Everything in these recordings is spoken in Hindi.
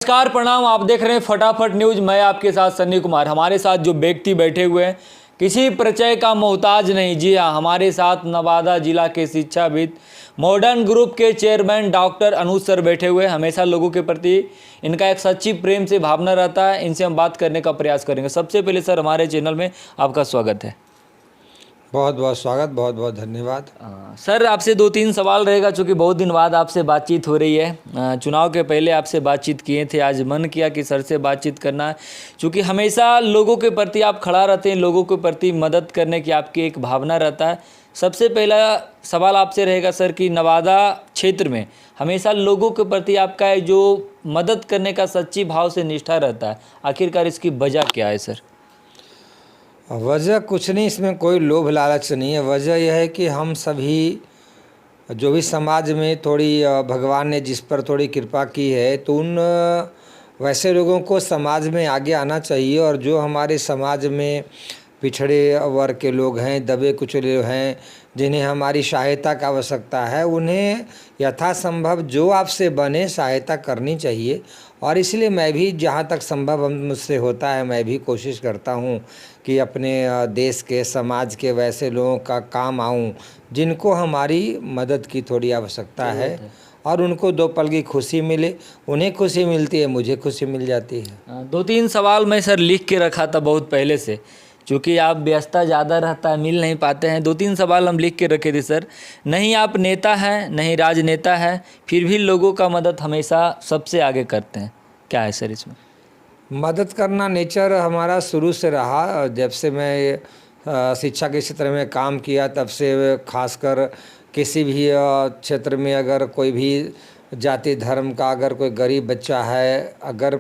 नमस्कार प्रणाम, आप देख रहे हैं फटाफट न्यूज। मैं आपके साथ सन्नी कुमार। हमारे साथ जो व्यक्ति बैठे हुए हैं किसी परिचय का मोहताज नहीं। जी हाँ, हमारे साथ नवादा जिला के शिक्षाविद मॉडर्न ग्रुप के चेयरमैन डॉक्टर अनुज सर बैठे हुए हैं। हमेशा लोगों के प्रति इनका एक सच्ची प्रेम से भावना रहता है। इनसे हम बात करने का प्रयास करेंगे। सबसे पहले सर, हमारे चैनल में आपका स्वागत है। बहुत बहुत स्वागत, बहुत बहुत धन्यवाद। सर, आपसे 2-3 सवाल रहेगा, चूँकि बहुत दिन बाद आपसे बातचीत हो रही है। चुनाव के पहले आपसे बातचीत किए थे, आज मन किया कि सर से बातचीत करना है, चूँकि हमेशा लोगों के प्रति आप खड़ा रहते हैं, लोगों के प्रति मदद करने की आपकी एक भावना रहता है। सबसे पहला सवाल आपसे रहेगा सर कि नवादा क्षेत्र में हमेशा लोगों के प्रति आपका जो मदद करने का सच्ची भाव से निष्ठा रहता है, आखिरकार इसकी वजह क्या है सर? वजह कुछ नहीं, इसमें कोई लोभ लालच नहीं है। वजह यह है कि हम सभी जो भी समाज में थोड़ी भगवान ने जिस पर थोड़ी कृपा की है, तो उन वैसे लोगों को समाज में आगे आना चाहिए। और जो हमारे समाज में पिछड़े वर्ग के लोग हैं, दबे कुचले हैं, जिन्हें हमारी सहायता की आवश्यकता है, उन्हें यथासंभव जो आपसे बने सहायता करनी चाहिए। और इसलिए मैं भी जहाँ तक संभव मुझसे होता है, मैं भी कोशिश करता हूँ कि अपने देश के समाज के वैसे लोगों का काम आऊँ जिनको हमारी मदद की थोड़ी आवश्यकता है, और उनको 2 पल की खुशी मिले। उन्हें खुशी मिलती है, मुझे खुशी मिल जाती है। 2-3 सवाल मैं सर लिख के रखा था बहुत पहले से, क्योंकि आप व्यस्तता ज़्यादा रहता है, मिल नहीं पाते हैं। 2-3 सवाल हम लिख के रखे थे सर। नहीं आप नेता हैं, नहीं राजनेता हैं, फिर भी लोगों का मदद हमेशा सबसे आगे करते हैं, क्या है सर इसमें? मदद करना नेचर हमारा शुरू से रहा। जब से मैं शिक्षा के क्षेत्र में काम किया, तब से खासकर किसी भी क्षेत्र में अगर कोई भी जाति धर्म का अगर कोई गरीब बच्चा है, अगर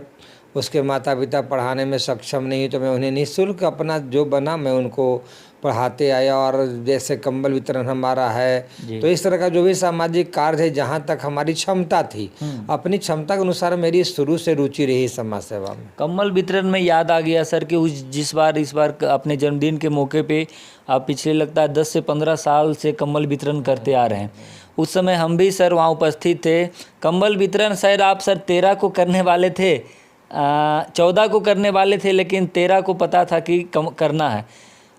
उसके माता पिता पढ़ाने में सक्षम नहीं, तो मैं उन्हें निःशुल्क अपना जो बना मैं उनको पढ़ाते आया। और जैसे कंबल वितरण हमारा है, तो इस तरह का जो भी सामाजिक कार्य है, जहाँ तक हमारी क्षमता थी, अपनी क्षमता के अनुसार मेरी शुरू से रुचि रही समाज सेवा में। कंबल वितरण में याद आ गया सर कि इस बार अपने जन्मदिन के मौके पे आप पिछले लगता है 10 से 15 साल से कंबल वितरण करते आ रहे हैं। उस समय हम भी सर वहाँ उपस्थित थे। कंबल वितरण शायद आप सर 13 को करने वाले थे, 14 को करने वाले थे, लेकिन 13 को पता था कि करना है।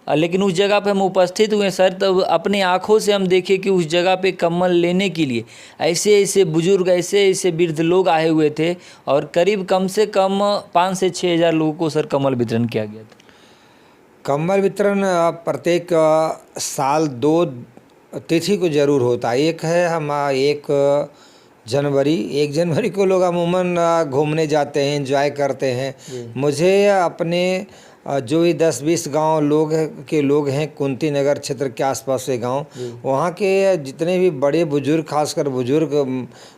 लेकिन उस जगह पे हम उपस्थित हुए सर, तब अपनी आँखों से हम देखे कि उस जगह पे कंबल लेने के लिए ऐसे ऐसे बुजुर्ग, ऐसे ऐसे वृद्ध लोग आए हुए थे, और करीब कम से कम 5 से 6 हज़ार लोगों को सर कंबल वितरण किया गया था। कंबल वितरण प्रत्येक साल 2 तिथि को जरूर होता है। एक है 1 जनवरी को लोग अमूमन घूमने जाते हैं, एंजॉय करते हैं। मुझे अपने जो भी 10-20 गांव लोग हैं, कुंती नगर क्षेत्र के आसपास के गांव, वहाँ के जितने भी बड़े बुजुर्ग, खासकर बुजुर्ग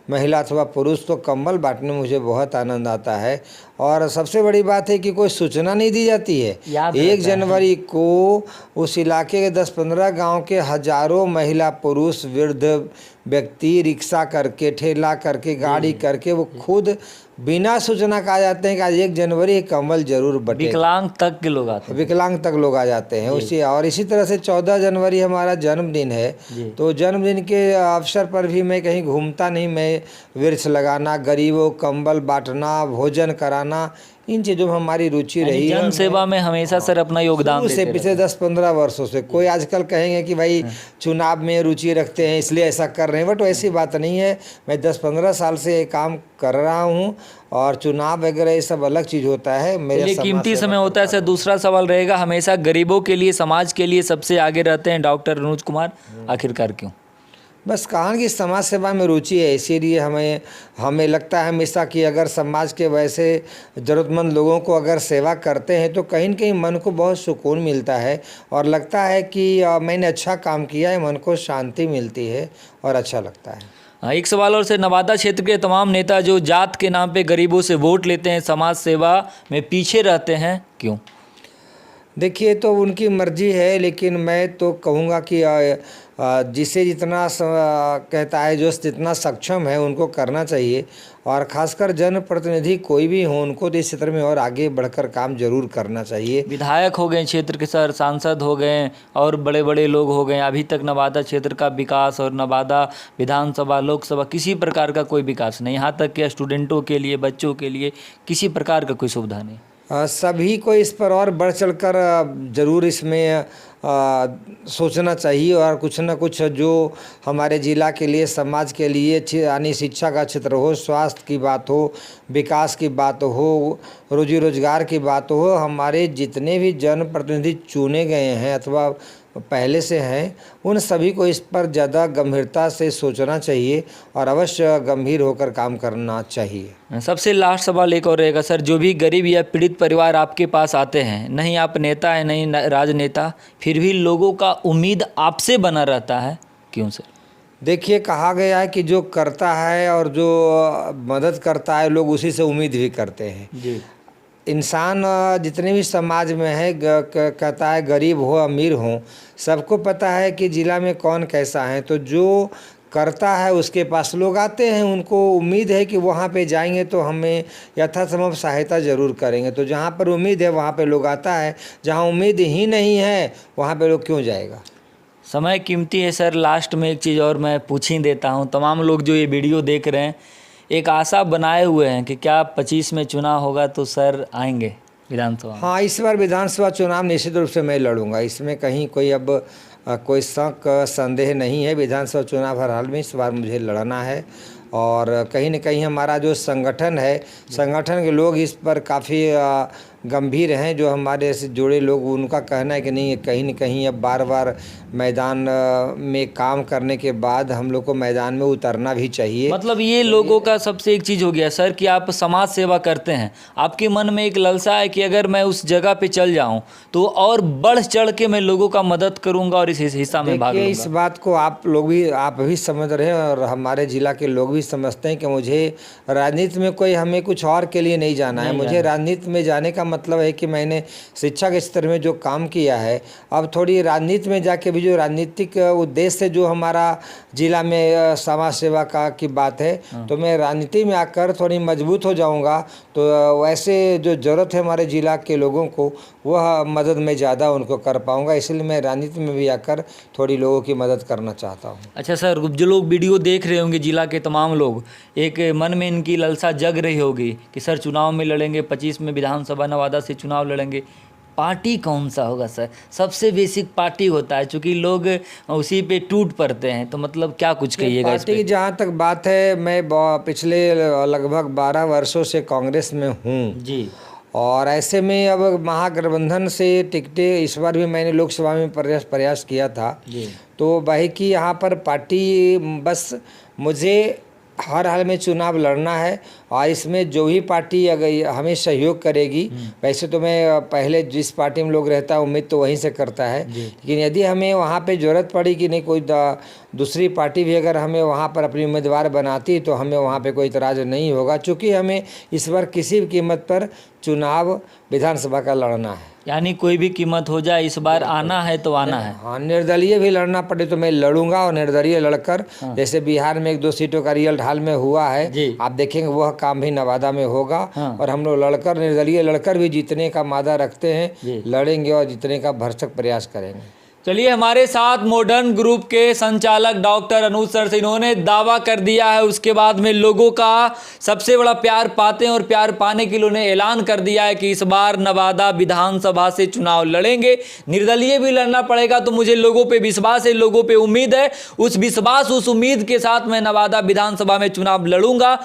महिला अथवा पुरुष, तो कंबल बांटने में मुझे बहुत आनंद आता है। और सबसे बड़ी बात है कि कोई सूचना नहीं दी जाती है। 1 जनवरी को उस इलाके के 10-15 गांव के हजारों महिला पुरुष वृद्ध व्यक्ति रिक्शा करके, ठेला करके, गाड़ी करके, वो खुद बिना सूचना का आ जाते हैं कि आज 1 जनवरी कंबल जरूर बटे। विकलांग तक के लोग आते हैं। विकलांग तक लोग आ जाते हैं उसी। और इसी तरह से 14 जनवरी हमारा जन्मदिन है, तो जन्मदिन के अवसर पर भी मैं कहीं घूमता नहीं, मैं वृक्ष लगाना, गरीबों कंबल बांटना, भोजन कराना, इन चीज़ों में हमारी रुचि रही है। जन सेवा में हमेशा सर अपना योगदान देते से पिछले 10-15 वर्षों से। कोई आजकल कहेंगे कि भाई चुनाव में रुचि रखते हैं इसलिए ऐसा कर रहे हैं, बट ऐसी बात नहीं है। मैं 10-15 साल से ये काम कर रहा हूँ, और चुनाव वगैरह ये सब अलग चीज़ होता है। मेरे कीमती समय होता है सर। दूसरा सवाल रहेगा, हमेशा गरीबों के लिए, समाज के लिए सबसे आगे रहते हैं डॉक्टर अनुज कुमार, आखिरकार क्यों? बस कहा कि समाज सेवा में रुचि है, इसीलिए हमें लगता है हमेशा कि अगर समाज के वैसे ज़रूरतमंद लोगों को अगर सेवा करते हैं, तो कहीं न कहीं मन को बहुत सुकून मिलता है, और लगता है कि मैंने अच्छा काम किया है, मन को शांति मिलती है और अच्छा लगता है। एक सवाल और से, नवादा क्षेत्र के तमाम नेता जो जात के नाम पे गरीबों से वोट लेते हैं, समाज सेवा में पीछे रहते हैं, क्यों? देखिए, तो उनकी मर्जी है, लेकिन मैं तो कहूँगा कि जिसे जितना कहता है, जो जितना सक्षम है उनको करना चाहिए। और खासकर जनप्रतिनिधि कोई भी हो, उनको तो इस क्षेत्र में और आगे बढ़कर काम जरूर करना चाहिए। विधायक हो गए क्षेत्र के सर, सांसद हो गए और बड़े बड़े लोग हो गए, अभी तक नवादा क्षेत्र का विकास और नवादा विधानसभा लोकसभा किसी प्रकार का कोई विकास नहीं, यहाँ तक कि स्टूडेंटों के लिए, बच्चों के लिए किसी प्रकार का कोई सुविधा नहीं। सभी को इस पर और बढ़ चढ़कर ज़रूर इसमें सोचना चाहिए और कुछ न कुछ जो हमारे ज़िला के लिए, समाज के लिए, यानी शिक्षा का क्षेत्र हो, स्वास्थ्य की बात हो, विकास की बात हो, रोजी रोजगार की बात हो, हमारे जितने भी जनप्रतिनिधि चुने गए हैं अथवा पहले से हैं, उन सभी को इस पर ज़्यादा गंभीरता से सोचना चाहिए और अवश्य गंभीर होकर काम करना चाहिए। सबसे लास्ट सवाल एक और रहेगा सर, जो भी गरीब या पीड़ित परिवार आपके पास आते हैं, नहीं आप नेता हैं, नहीं राजनेता, फिर भी लोगों का उम्मीद आपसे बना रहता है, क्यों सर? देखिए, कहा गया है कि जो करता है और जो मदद करता है, लोग उसी से उम्मीद भी करते हैं जी। इंसान जितने भी समाज में है, कहता है गरीब हो अमीर हो, सबको पता है कि ज़िला में कौन कैसा है, तो जो करता है उसके पास लोग आते हैं, उनको उम्मीद है कि वहाँ पे जाएंगे तो हमें यथासंभव सहायता ज़रूर करेंगे। तो जहाँ पर उम्मीद है वहाँ पे लोग आता है, जहाँ उम्मीद ही नहीं है वहाँ पे लोग क्यों जाएगा। समय कीमती है सर, लास्ट में एक चीज़ और मैं पूछ ही देता हूँ, तमाम लोग जो ये वीडियो देख रहे हैं एक आशा बनाए हुए हैं कि क्या 25 में चुनाव होगा तो सर आएंगे विधानसभा? हाँ, इस बार विधानसभा चुनाव निश्चित रूप से मैं लड़ूंगा, इसमें कहीं कोई अब कोई शक संदेह नहीं है। विधानसभा चुनाव हर हाल में इस बार मुझे लड़ना है और कहीं न कहीं हमारा जो संगठन है, संगठन के लोग इस पर काफ़ी गंभीर हैं। जो हमारे से जुड़े लोग, उनका कहना है कि नहीं, कहीं न कहीं अब बार बार मैदान में काम करने के बाद हम लोग को मैदान में उतरना भी चाहिए। मतलब ये लोगों का सबसे एक चीज़ हो गया सर कि आप समाज सेवा करते हैं, आपके मन में एक लालसा है कि अगर मैं उस जगह पे चल जाऊं तो और बढ़ चढ़ के मैं लोगों का मदद करूंगा और इस हिस्सा में भाग लूंगा। इस बात को आप भी समझ रहे हैं और हमारे ज़िला के लोग भी समझते हैं कि मुझे राजनीति में कोई, हमें कुछ और के लिए नहीं जाना है। मुझे राजनीति में जाने का मतलब है कि मैंने शिक्षा के स्तर में जो काम किया है, अब थोड़ी राजनीति में जाके भी जो राजनीतिक उद्देश्य से जो हमारा जिला में समाज सेवा की बात है, तो मैं राजनीति में आकर थोड़ी मजबूत हो जाऊंगा। तो वैसे जो ज़रूरत है हमारे ज़िला के लोगों को, वह मदद में ज़्यादा उनको कर पाऊंगा, इसलिए मैं राजनीति में भी आकर थोड़ी लोगों की मदद करना चाहता हूँ। अच्छा सर, जो लोग वीडियो देख रहे होंगे, जिला के तमाम लोग, एक मन में इनकी लालसा जग रही होगी कि सर चुनाव में लड़ेंगे, 25 में विधानसभा नवादा से चुनाव लड़ेंगे, पार्टी कौन सा होगा सर? सबसे बेसिक पार्टी होता है, क्योंकि लोग उसी पे टूट पड़ते हैं, तो मतलब क्या कुछ कहिएगा इस पे? पार्टी की जहाँ तक बात है, मैं पिछले लगभग 12 वर्षों से कांग्रेस में हूँ जी, और ऐसे में अब महागठबंधन से टिकटें, इस बार भी मैंने लोकसभा में प्रयास किया था जी। तो भाई कि यहाँ पर पार्टी, बस मुझे हर हाल में चुनाव लड़ना है और इसमें जो भी पार्टी अगर हमें सहयोग करेगी, वैसे तो मैं पहले जिस पार्टी में लोग रहता है उम्मीद तो वहीं से करता है, लेकिन यदि हमें वहाँ पे ज़रूरत पड़ी कि नहीं, कोई दूसरी पार्टी भी अगर हमें वहाँ पर अपनी उम्मीदवार बनाती तो हमें वहाँ पे कोई इतराज़ नहीं होगा, चूँकि हमें इस बार किसी भी कीमत पर चुनाव विधानसभा का लड़ना है। यानी कोई भी कीमत हो जाए, इस बार आना है तो आना है। हाँ, निर्दलीय भी लड़ना पड़े तो मैं लड़ूंगा और निर्दलीय लड़कर, जैसे बिहार में 1-2 सीटों का रिजल्ट हाल में हुआ है, आप देखेंगे वह काम भी नवादा में होगा। और हम लोग लड़कर, निर्दलीय लड़कर भी जीतने का मादा रखते हैं, लड़ेंगे और जीतने का भरसक प्रयास करेंगे। चलिए, हमारे साथ मॉडर्न ग्रुप के संचालक डॉक्टर अनुज सर से, इन्होंने दावा कर दिया है, उसके बाद में लोगों का सबसे बड़ा प्यार पाते हैं और प्यार पाने के लिए उन्होंने ऐलान कर दिया है कि इस बार नवादा विधानसभा से चुनाव लड़ेंगे, निर्दलीय भी लड़ना पड़ेगा। तो मुझे लोगों पे विश्वास है, लोगों पे उम्मीद है, उस विश्वास, उस उम्मीद के साथ मैं नवादा विधानसभा में चुनाव लड़ूंगा